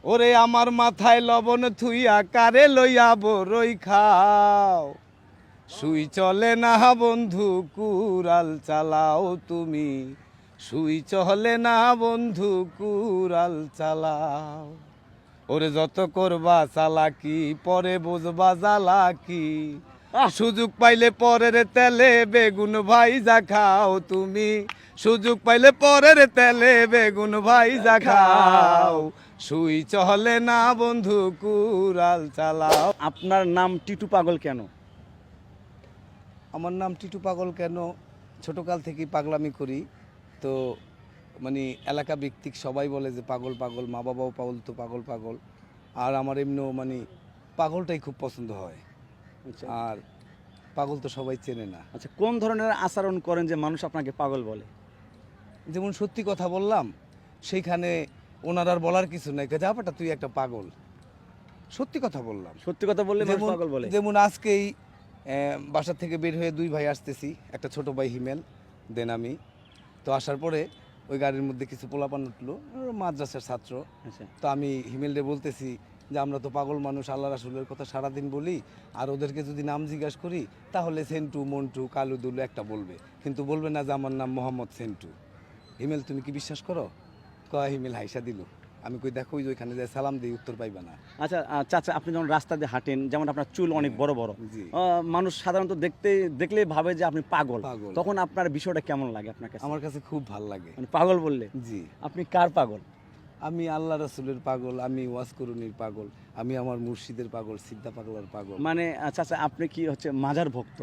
ওরে আমার মাথায় লবণ থুইয়া কারে লইয়া বরই খাও, সুই চলে না বন্ধু কুড়াল চালাও তুমি, সুই চলে না বন্ধু কুড়াল চালাও। ওরে যত করবা চালাকি পরে বুঝবা জ্বালাকি, সুযোগ পাইলে পরের তেলে বেগুন ভাইজা খাও তুমি, সুযোগ পাইলে পরের তেলে বেগুন ভাইজা খাও, সুই চলে না বন্ধু কুড়াল চালাও। আপনার নাম টিটু পাগল কেন? আমার নাম টিটু পাগল কেন, ছোটকাল থেকেই পাগলামি করি তো, মানে এলাকা ভিত্তিক সবাই বলে যে পাগল পাগল, মা বাবাও পাগল তো পাগল পাগল। আর আমার এমনিও মানে পাগলটাই খুব পছন্দ হয়। আচ্ছা আর পাগল তো সবাই চেনে না। আচ্ছা, কোন ধরনের আচরণ করেন যে মানুষ আপনাকে পাগল বলে? যেমন সত্যি কথা বললাম সেইখানে ওনার আর বলার কিছু নাই, যা বেটা তুই একটা পাগল, সত্যি কথা বললাম। সত্যি কথা বললে মানুষ যেমন পাগল বলে? যেমন আজকেই বাসা থেকে বের হয়ে দুই ভাই আসতেছি, একটা ছোট ভাই হিমেল দেন আমি, তো আসার পরে ওই গাড়ির মধ্যে কিছু পোলাপান উঠলো, ওরা মাদ্রাসার ছাত্র। আচ্ছা তো আমি হিমেলরে বলতেছি যে আমরা তো পাগল মানুষ, আল্লাহ রাসূলের কথা সারাদিন বলি, আর ওদেরকে যদি নাম জিজ্ঞাসা করি তাহলে সেন্টু মন্টু কালু দুলু একটা বলবে, কিন্তু বলবে না যে আমার নাম মোহাম্মদ সেন্টু। হিমেল তুমি কি বিশ্বাস করো? কয় হিমেল হাইসা দিল। আমি কই দেখো ওই যে ওইখানে যাই সালাম দিই, উত্তর পাইবা না। আচ্ছা চাচা, আপনি যখন রাস্তা দিয়ে হাঁটেন, যেমন আপনার চুল অনেক বড় বড়, জি। মানুষ সাধারণত দেখলেই ভাবে যে আপনি পাগল। পাগল। তখন আপনার বিষয়টা কেমন লাগে আপনার কাছে? আমার কাছে খুব ভাল লাগে। মানে পাগল বললে জি, আপনি কার পাগল? আমি আল্লাহ রাসূলের পাগল, আমি ওয়াজ করুনির পাগল, আমি আমার মুর্শিদের পাগল, সিদ্ধা পাগলার পাগল। মানে চাচা, আপনি কি হচ্ছে মাজার ভক্ত?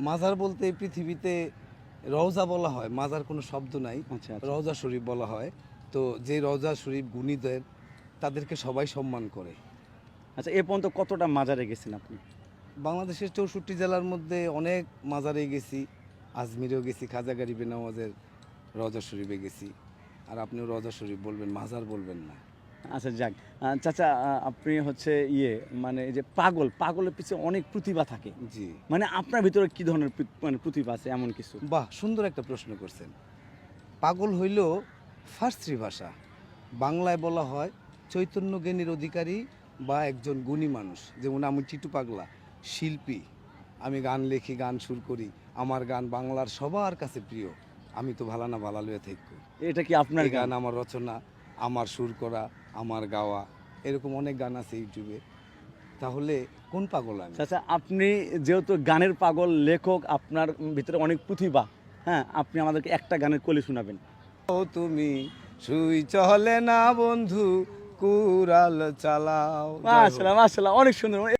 মাজার বলতে এই পৃথিবীতে রওজা বলা হয়, মাজার কোনো শব্দ নাই, আচ্ছা আচ্ছা। রওজা শরীফ বলা হয়। তো যে রওজা শরীফ গুণীদের তাদেরকে সবাই সম্মান করে। আচ্ছা, এ পর্যন্ত কতটা মাজারে গেছেন আপনি? বাংলাদেশের 64 জেলার মধ্যে অনেক মাজারে গেছি, আজমিরেও গেছি, খাজা গরিবে নওয়াজের রওজা শরীফে গেছি। আর আপনিও রওজা শরীফ বলবেন, মাজার বলবেন না। আচ্ছা যাক, চাচা, আপনি হচ্ছে মানে এই যে পাগলের পিছনে অনেক প্রতিভা থাকে, জি। মানে আপনার ভিতরে কি ধরনের মানে প্রতিভা আছে এমন কিছু? বাহ, সুন্দর একটা প্রশ্ন করছেন। পাগল হইল ফার্সি ভাষা, বাংলায় বলা হয় চৈতন্য জ্ঞানের অধিকারী বা একজন গুণী মানুষ। যেমন আমি টিটু পাগলা, শিল্পী, আমি গান লিখি, গান সুর করি, আমার গান বাংলার সবার কাছে প্রিয়। আমি তো ভালা না ভালা লইয়া থাকবো, এটা কি আপনার এই গান গান? আমার রচনা, আমার সুর করা, আমার গাওয়া, এরকম অনেক গান আছে ইউটিউবে। তাহলে কোন পাগল আমি? চাচা, আপনি যেহেতু গানের পাগল, লেখক, আপনার ভিতরে অনেক প্রতিভা, হ্যাঁ, আপনি আমাদেরকে একটা গানের কলি শোনাবেন। ও তুমি সুই চলে না বন্ধু কুড়াল চালাও। জয় হোক। মাশাআল্লাহ মাশাআল্লাহ, অনেক সুন্দর।